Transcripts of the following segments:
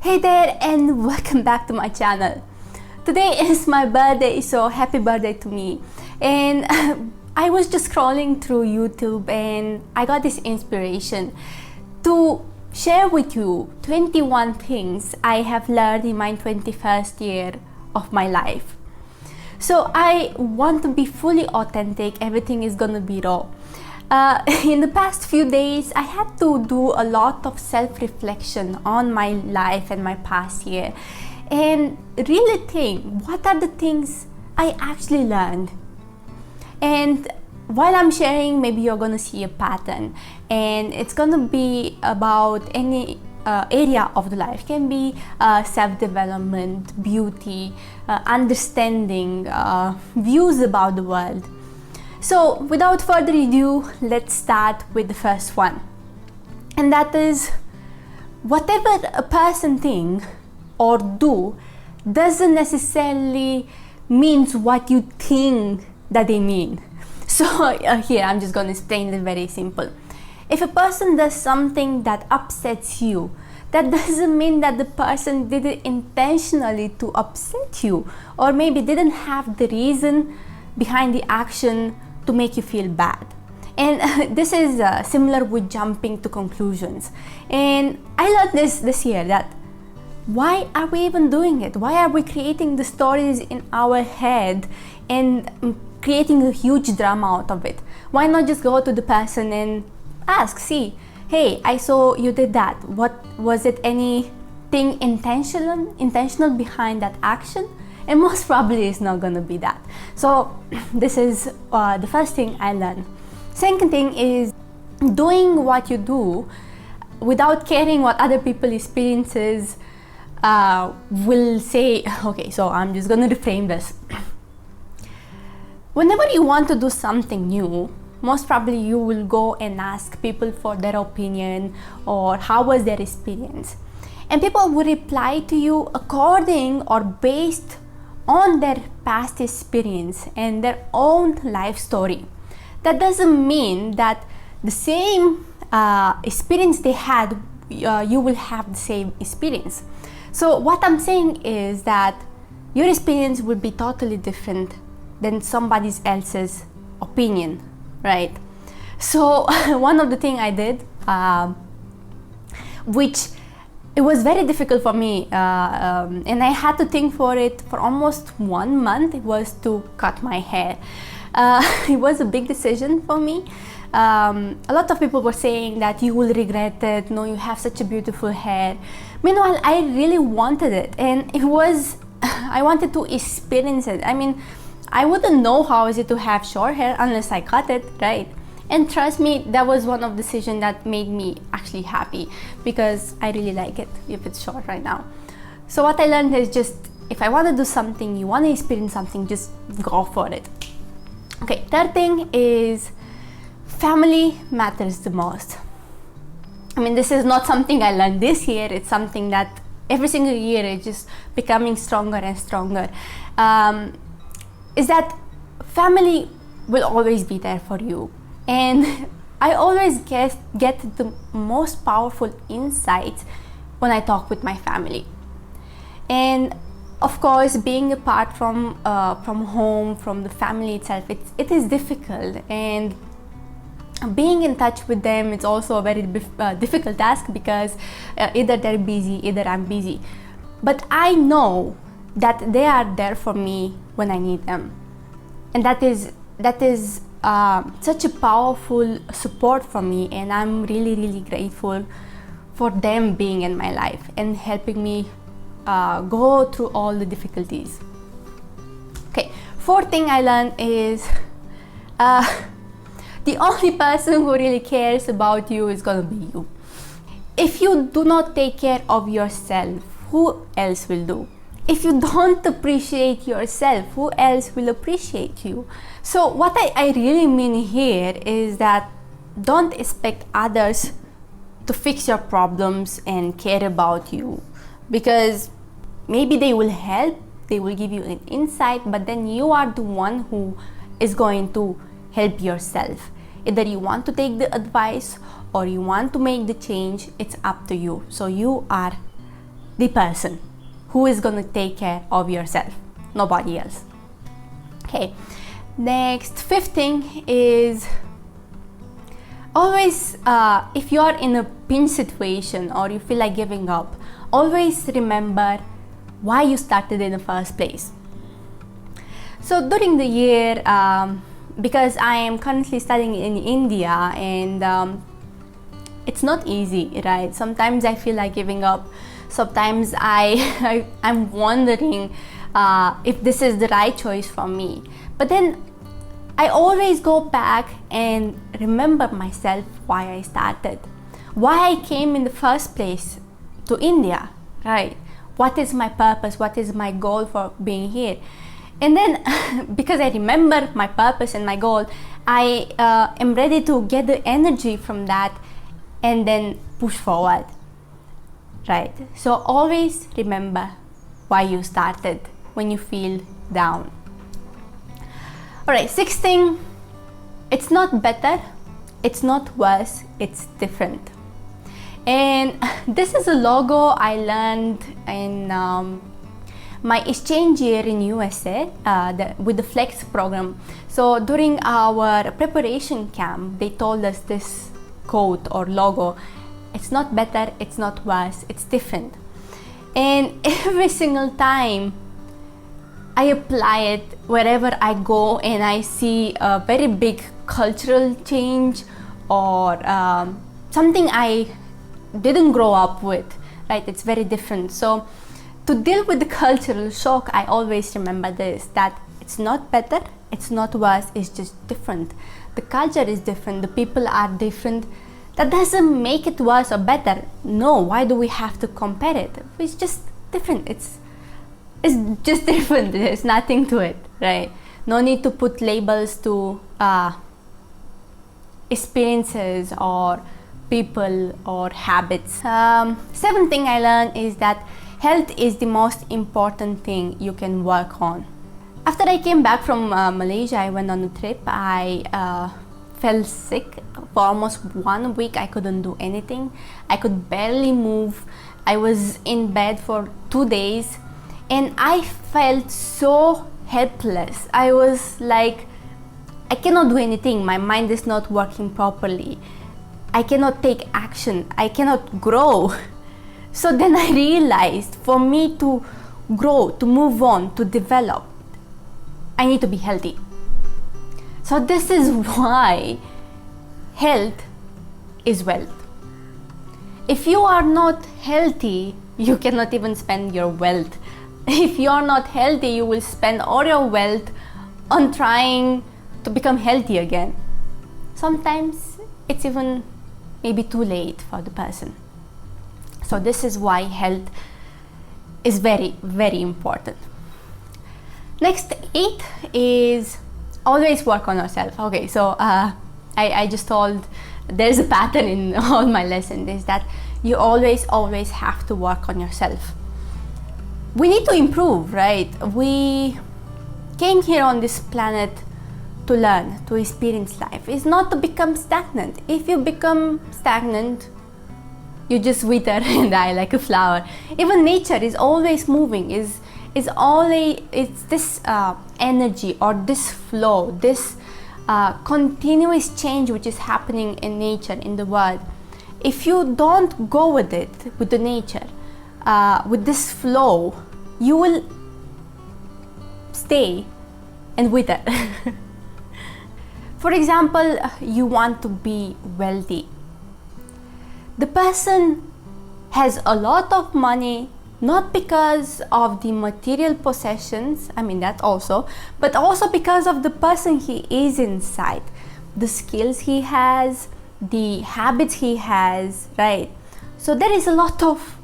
Hey there and welcome back to my channel. Today is my birthday, so happy birthday to me. And I was just scrolling through YouTube and I got this inspiration to share with you 21 things I have learned in my 21st year of my life. So I want to be fully authentic, everything is gonna be raw. In the past few days, I had to do a lot of self-reflection on my life and my past year and really think, what are the things I actually learned? And while I'm sharing, maybe you're gonna see a pattern, and it's gonna be about any area of the life. It can be self-development, beauty, understanding, views about the world. So without further ado, let's start with the first one. And that is, whatever a person think or do doesn't necessarily means what you think that they mean. So here I'm just going to explain it very simple. If a person does something that upsets you, that doesn't mean that the person did it intentionally to upset you, or maybe didn't have the reason behind the action to make you feel bad. And this is similar with jumping to conclusions. And I learned this year that why are we even doing it? Why are we creating the stories in our head and creating a huge drama out of it? Why not just go to the person and ask, see, hey, I saw you did that. What was it? Anything intentional behind that action? And most probably it's not gonna be that. So this is the first thing I learned. Second thing is doing what you do without caring what other people's experiences will say. Okay, so I'm just gonna reframe this. Whenever you want to do something new, most probably you will go and ask people for their opinion or how was their experience. And people will reply to you according or based on their past experience and their own life story. That doesn't mean that the same experience they had, you will have the same experience. So what I'm saying is that your experience will be totally different than somebody else's opinion, right? So one of the things I did, which it was very difficult for me, and I had to think for it for almost 1 month. It was to cut my hair. It was a big decision for me. A lot of people were saying that you will regret it. No, you have such a beautiful hair. Meanwhile, I really wanted it, and it was, I wanted to experience it. I mean, I wouldn't know how is it to have short hair unless I cut it, right? And trust me, that was one of the decisions that made me actually happy, because I really like it if it's short right now. So what I learned is just, if I want to do something, you want to experience something, just go for it. Okay, third thing is family matters the most. I mean, this is not something I learned this year, it's something that every single year is just becoming stronger and stronger. Is that family will always be there for you. And I always get the most powerful insights when I talk with my family. And of course, being apart from home, from the family itself, it is difficult. And being in touch with them, it's also a very difficult task, because either they're busy, either I'm busy. But I know that they are there for me when I need them. And that is such a powerful support for me, and I'm really grateful for them being in my life and helping me go through all the difficulties. Okay, fourth thing I learned is the only person who really cares about you is gonna be you. If you do not take care of yourself, who else will do? If you don't appreciate yourself, who else will appreciate you? So what I really mean here is that don't expect others to fix your problems and care about you, because maybe they will help, they will give you an insight, but then you are the one who is going to help yourself. Either you want to take the advice or you want to make the change, it's up to you. So you are the person who is going to take care of yourself, nobody else. Okay, next, fifth thing is always, if you are in a pinch situation or you feel like giving up, always remember why you started in the first place. So during the year, because I am currently studying in India, and it's not easy, right? Sometimes I feel like giving up. Sometimes I'm wondering if this is the right choice for me. But then I always go back and remember myself why I started, why I came in the first place to India, right? What is my purpose? What is my goal for being here? And then because I remember my purpose and my goal, I am ready to get the energy from that and then push forward, right? So always remember why you started when you feel down. All right, sixth thing, it's not better, it's not worse, it's different. And this is a logo I learned in my exchange year in USA with the Flex program. So during our preparation camp, they told us this quote or logo: it's not better, it's not worse, it's different. And every single time I apply it wherever I go and I see a very big cultural change or something I didn't grow up with, right? It's very different. So to deal with the cultural shock, I always remember this, that it's not better, it's not worse, it's just different. The culture is different, the people are different. That doesn't make it worse or better. No, why do we have to compare it? It's just different. It's just different. There's nothing to it, right? No need to put labels to experiences or people or habits. Seventh thing I learned is that health is the most important thing you can work on. After I came back from Malaysia, I went on a trip. I fell sick for almost 1 week. I couldn't do anything. I could barely move. I was in bed for 2 days and I felt so helpless. I was like, I cannot do anything. My mind is not working properly. I cannot take action. I cannot grow. So then I realized for me to grow, to move on, to develop, I need to be healthy. So this is why health is wealth. If you are not healthy, you cannot even spend your wealth. If you are not healthy, you will spend all your wealth on trying to become healthy again. Sometimes it's even maybe too late for the person. So this is why health is very, very important. Next, 8 is always work on yourself. Okay, so I just told there's a pattern in all my lessons, is that you always have to work on yourself. We need to improve, right? We came here on this planet to learn, to experience life. It's not to become stagnant. If you become stagnant, you just wither and die like a flower. Even nature is always moving, it's this energy or this flow, this continuous change which is happening in nature, in the world. If you don't go with it, with the nature, with this flow, you will stay and wither. For example, you want to be wealthy. The person has a lot of money, not because of the material possessions, I mean that also, but also because of the person he is inside, the skills he has, the habits he has, right? So there is a lot of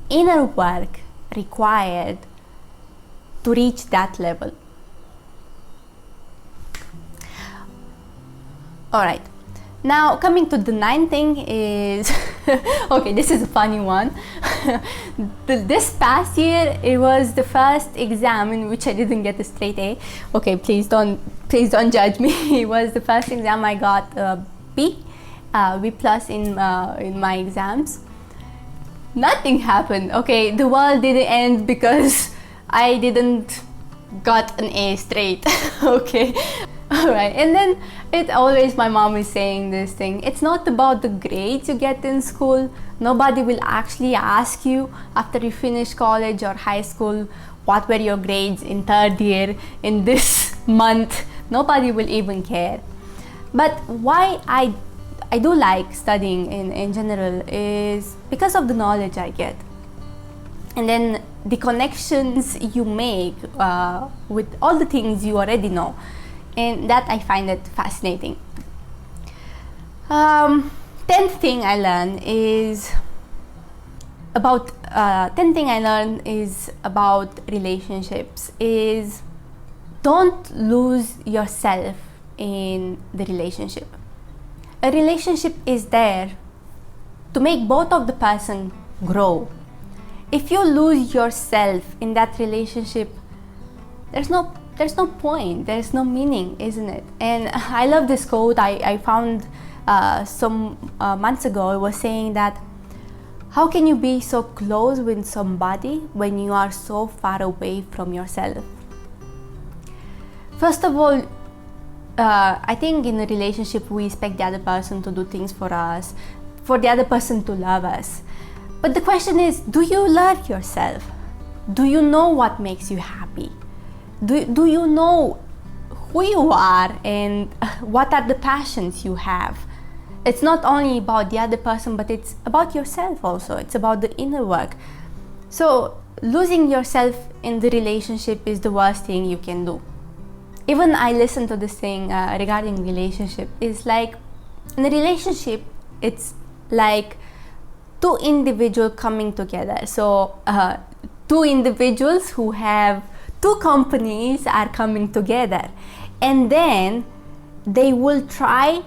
inner work required to reach that level. All right. Now coming to the 9th thing is okay, this is a funny one. This past year, it was the first exam in which I didn't get a straight A. Okay, please don't judge me. It was the first exam I got B plus in my exams. nothing happened. Okay, the world didn't end because I didn't got an A straight. Okay, all right. And then it always, my mom is saying this thing, it's not about the grades you get in school. Nobody will actually ask you after you finish college or high school, what were your grades in third year in this month. Nobody will even care. But why I do like studying in general is because of the knowledge I get, and then the connections you make with all the things you already know, and that I find it fascinating. 10th thing I learned is about relationships is don't lose yourself in the relationship. A relationship is there to make both of the person grow. If you lose yourself in that relationship, there's no point, there's no meaning, isn't it? And I love this quote I found some months ago. It was saying that, how can you be so close with somebody when you are so far away from yourself? First of all, I think in a relationship we expect the other person to do things for us, for the other person to love us. But the question is, do you love yourself? Do you know what makes you happy? Do you know who you are and what are the passions you have? It's not only about the other person, but it's about yourself also. It's about the inner work. So losing yourself in the relationship is the worst thing you can do. Even I listened to this thing regarding relationship. It's like, in a relationship, it's like two individuals coming together. So two individuals who have two companies are coming together, and then they will try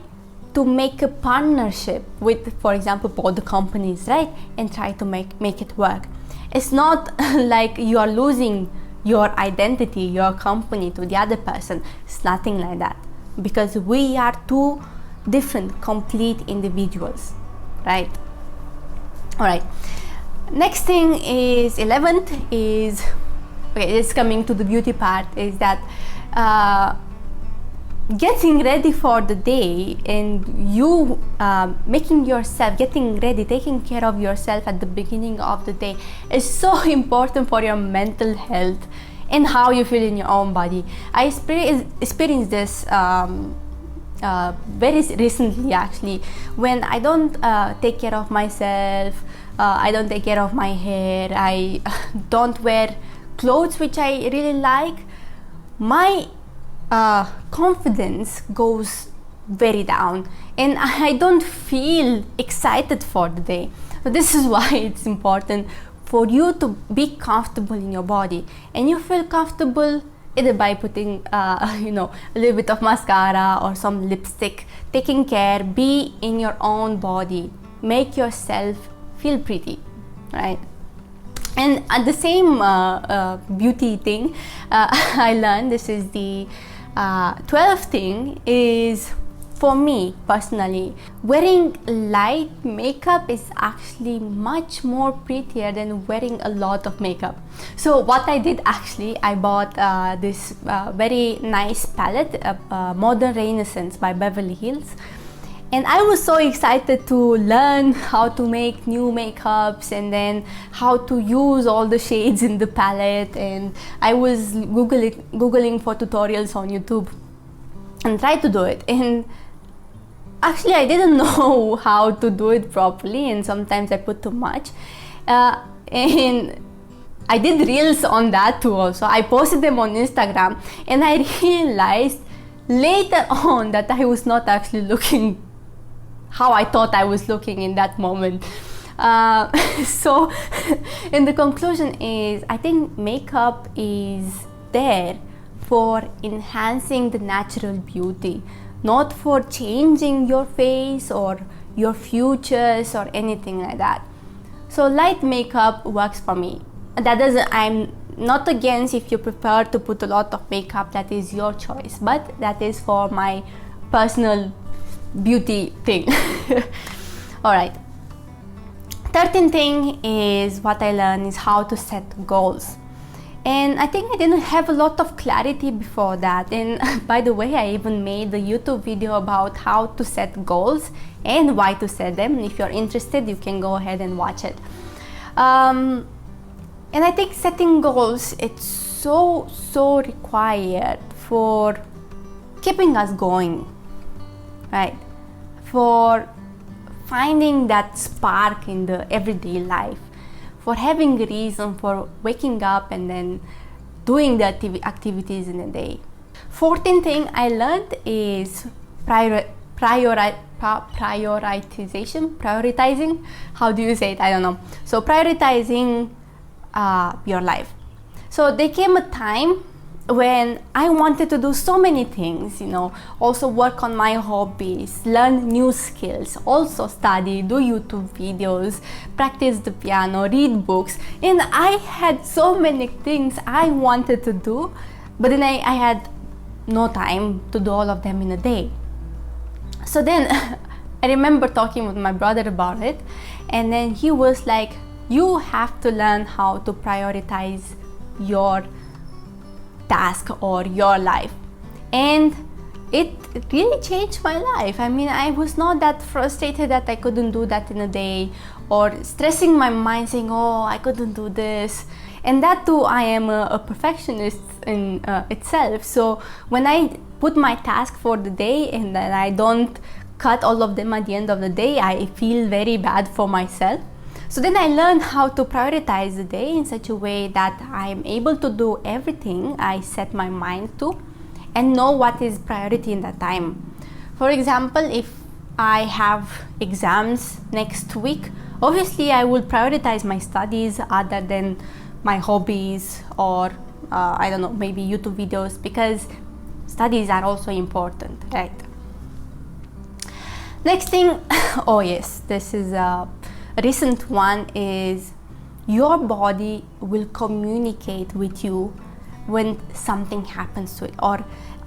to make a partnership with, for example, both the companies, right? And try to make it work. It's not like you are losing your identity, your company to the other person. It's nothing like that, because we are two different, complete individuals, right? All right. Next thing is 11th is, okay, it's coming to the beauty part, is that getting ready for the day, and you making yourself, getting ready, taking care of yourself at the beginning of the day is so important for your mental health and how you feel in your own body. I experienced this very recently, actually, when I don't take care of myself. I don't take care of my hair. I don't wear clothes which I really like. My confidence goes very down, and I don't feel excited for the day. So this is why it's important for you to be comfortable in your body, and you feel comfortable either by putting a little bit of mascara or some lipstick, taking care, be in your own body, make yourself feel pretty, right? And at the same beauty thing, I learned, this is the 12th thing, is, for me personally, wearing light makeup is actually much more prettier than wearing a lot of makeup. So what I did, actually, I bought this very nice palette, Modern Renaissance by Beverly Hills. And I was so excited to learn how to make new makeups, and then how to use all the shades in the palette. And I was googling for tutorials on YouTube and tried to do it. And actually, I didn't know how to do it properly, and sometimes I put too much. And I did reels on that too also. I posted them on Instagram, and I realized later on that I was not actually looking how I thought I was looking in that moment. So in the conclusion is, I think makeup is there for enhancing the natural beauty, not for changing your face or your features or anything like that. So light makeup works for me. That doesn't, I'm not against if you prefer to put a lot of makeup, that is your choice, but that is for my personal beauty thing. All right, 13th thing is what I learned is how to set goals. And I think I didn't have a lot of clarity before that. And by the way, I even made a YouTube video about how to set goals and why to set them. If you're interested, you can go ahead and watch it. And I think setting goals, it's so required for keeping us going, right? For finding that spark in the everyday life, for having a reason for waking up and then doing the activities in a day. 14th thing I learned is prioritizing. How do you say it? I don't know. So prioritizing your life. So there came a time when I wanted to do so many things, also work on my hobbies, learn new skills, also study, do YouTube videos, practice the piano, read books, and I had so many things I wanted to do, but then I had no time to do all of them in a day. So then I remember talking with my brother about it, and then he was like, you have to learn how to prioritize your task or your life. And it really changed my life. I mean, I was not that frustrated that I couldn't do that in a day, or stressing my mind saying, oh, I couldn't do this. And that too, I am a perfectionist in itself. So when I put my task for the day and then I don't cut all of them at the end of the day, I feel very bad for myself. So then I learned how to prioritize the day in such a way that I'm able to do everything I set my mind to and know what is priority in that time. For example, if I have exams next week, obviously I will prioritize my studies other than my hobbies or I don't know, maybe YouTube videos, because studies are also important, right? Next thing, oh yes, this is a recent one, is your body will communicate with you when something happens to it, or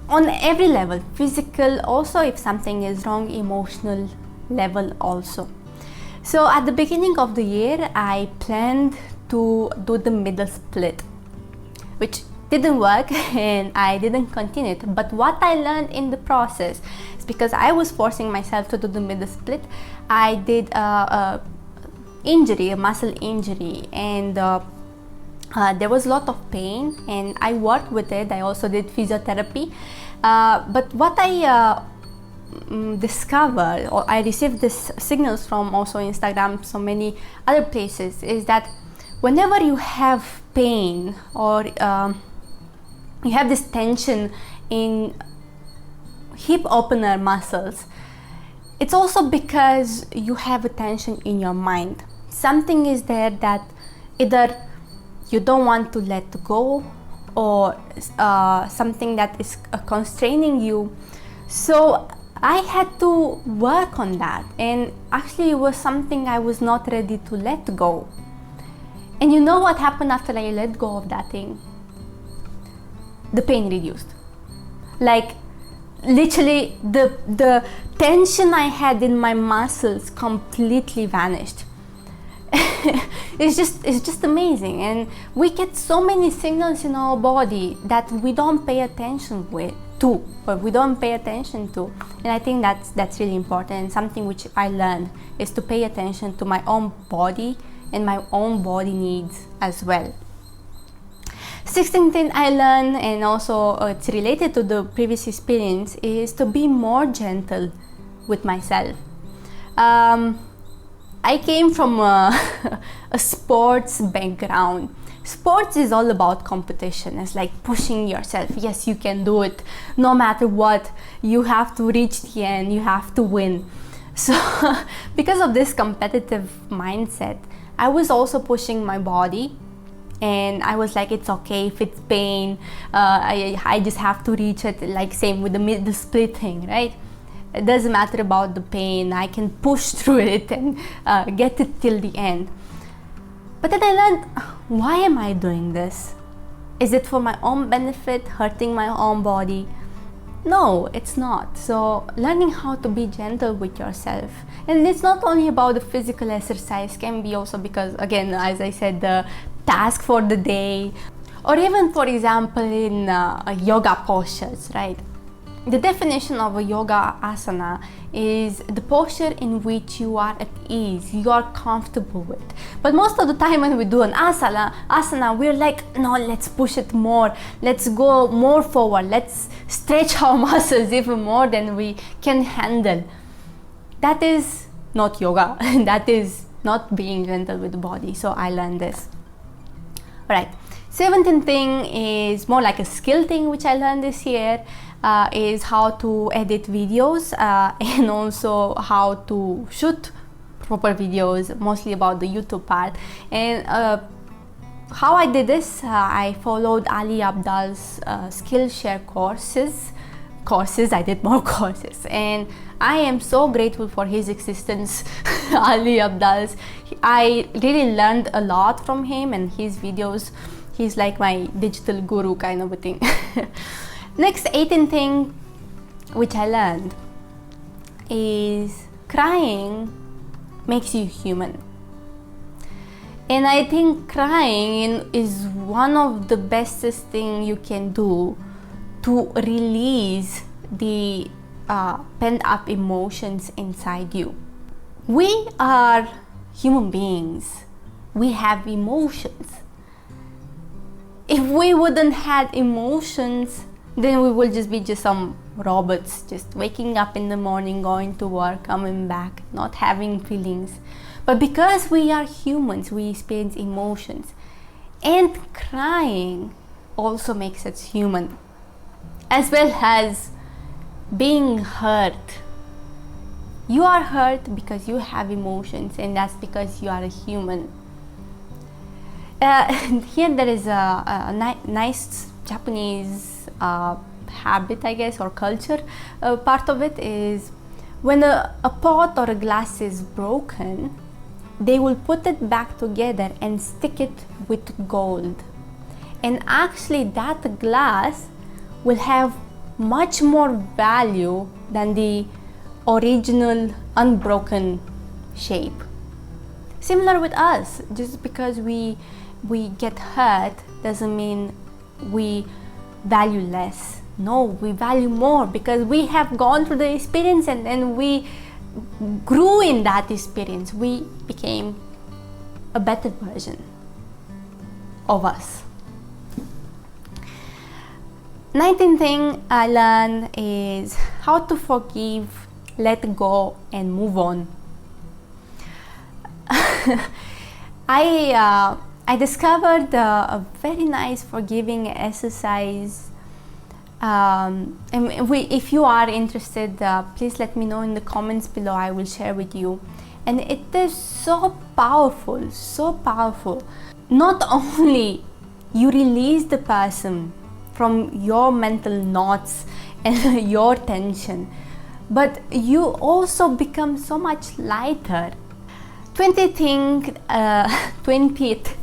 on every level, physical, also if something is wrong, emotional level also. So at the beginning of the year, I planned to do the middle split, which didn't work and I didn't continue it. But what I learned in the process is, because I was forcing myself to do the middle split, I did a muscle injury, and there was a lot of pain, and I worked with it. I also did physiotherapy, but what I discovered, or I received this signals from also Instagram, so many other places, is that whenever you have pain or you have this tension in hip opener muscles, it's also because you have a tension in your mind. Something is there that either you don't want to let go, or something that is constraining you. So I had to work on that, and actually it was something I was not ready to let go. And you know what happened after I let go of that thing? The pain reduced. Like literally the tension I had in my muscles completely vanished. It's just amazing, and we get so many signals in our body that we don't pay attention to, and I think that's really important, and something which I learned is to pay attention to my own body and my own body needs as well. 16th thing I learned, and also it's related to the previous experience, is to be more gentle with myself. I came from a sports background. Sports is all about competition. It's like pushing yourself. Yes, you can do it. No matter what, you have to reach the end. You have to win. So because of this competitive mindset, I was also pushing my body. And I was like, it's okay if it's pain. I just have to reach it. Like same with the middle split thing, right? It doesn't matter about the pain. I can push through it and get it till the end. But then I learned, why am I doing this? Is it for my own benefit, hurting my own body? No, it's not. So learning how to be gentle with yourself, and it's not only about the physical exercise, can be also because, again, as I said, the task for the day, or even, for example, in yoga postures, right? The definition of a yoga asana is the posture in which you are at ease, you are comfortable with. But most of the time when we do an asana, we're like, no, let's push it more, let's go more forward, let's stretch our muscles even more than we can handle. That is not yoga. That is not being gentle with the body. So I learned this. Alright, 17th thing is more like a skill thing which I learned this year. Is how to edit videos and also how to shoot proper videos, mostly about the YouTube part. And how I did this, I followed Ali Abdal's Skillshare courses. I did more courses, and I am so grateful for his existence. Ali Abdal's, I really learned a lot from him and his videos. He's like my digital guru kind of a thing. Next, 18th thing which I learned is crying makes you human. And I think crying is one of the bestest thing you can do to release the pent up emotions inside you. We are human beings. We have emotions. If we wouldn't have emotions, then we will just be some robots, just waking up in the morning, going to work, coming back, not having feelings. But because we are humans, we experience emotions. And crying also makes us human, as well as being hurt. You are hurt because you have emotions, and that's because you are a human. Here there is a nice Japanese habit, I guess, or culture. Part of it is when a pot or a glass is broken, they will put it back together and stick it with gold. And actually that glass will have much more value than the original unbroken shape. Similar with us, just because we get hurt doesn't mean we value less. No, we value more because we have gone through the experience and then we grew in that experience. We became a better version of us. 19th thing I learned is how to forgive, let go, and move on. I discovered a very nice forgiving exercise. And if you are interested, please let me know in the comments below. I will share with you. And it is so powerful, so powerful. Not only you release the person from your mental knots and your tension, but you also become so much lighter. 20th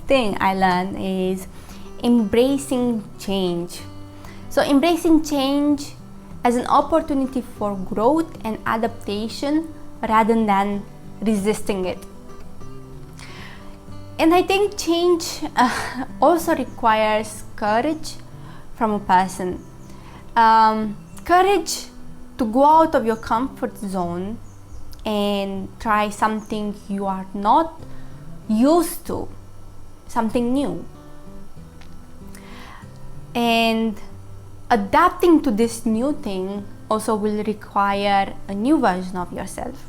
thing I learned is embracing change. So embracing change as an opportunity for growth and adaptation rather than resisting it. And I think change also requires courage from a person. Courage to go out of your comfort zone and try something you are not used to, something new. And adapting to this new thing also will require a new version of yourself.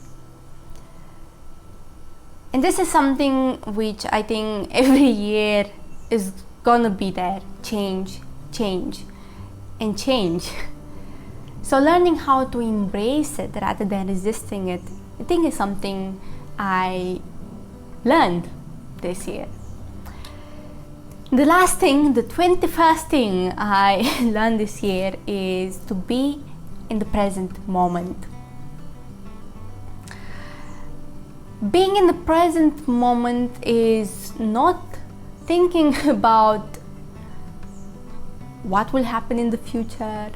And this is something which I think every year is gonna be there. Change, and change. So learning how to embrace it rather than resisting it, I think is something I learned this year. The last thing, the 21st thing I learned this year is to be in the present moment. Being in the present moment is not thinking about what will happen in the future,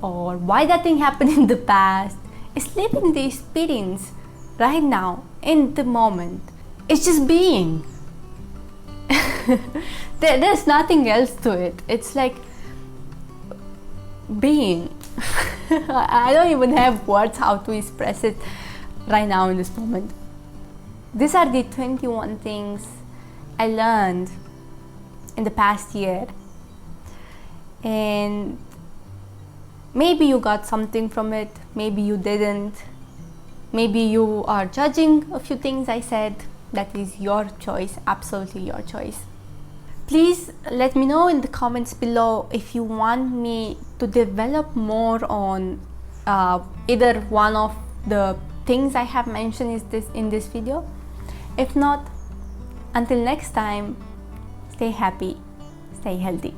or why that thing happened in the past. It's living the experience right now, in the moment. It's just being. There's nothing else to it. It's like being. I don't even have words how to express it right now in this moment. These are the 21 things I learned in the past year, and maybe you got something from it, maybe you didn't, maybe you are judging a few things I said. That is your choice, absolutely your choice. Please let me know in the comments below if you want me to develop more on either one of the things I have mentioned in this video. If not, until next time, stay happy, stay healthy.